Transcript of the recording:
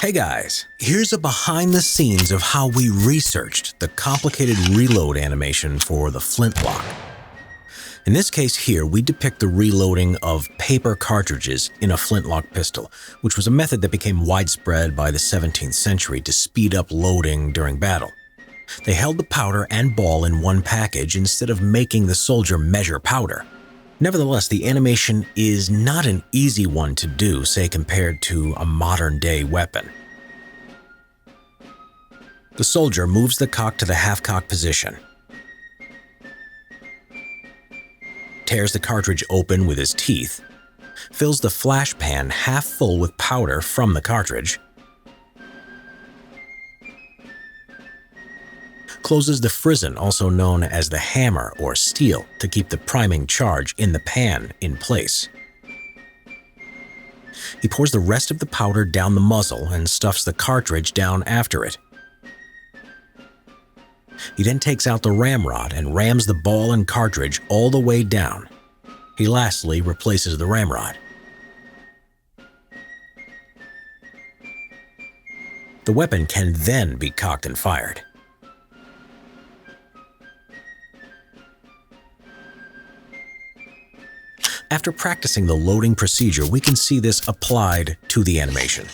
Hey guys, here's a behind the scenes of how we researched the complicated reload animation for the Flintlock. In this case here, we depict the reloading of paper cartridges in a flintlock pistol, which was a method that became widespread by the 17th century to speed up loading during battle. They held the powder and ball in one package instead of making the soldier measure powder. Nevertheless, the animation is not an easy one to do, say compared to a modern-day weapon. The soldier moves the cock to the half-cock position, tears the cartridge open with his teeth, fills the flash pan half full with powder from the cartridge, closes the frizzen, also known as the hammer or steel, to keep the priming charge in the pan in place. He pours the rest of the powder down the muzzle and stuffs the cartridge down after it. He then takes out the ramrod and rams the ball and cartridge all the way down. He lastly replaces the ramrod. The weapon can then be cocked and fired. After practicing the loading procedure, we can see this applied to the animation.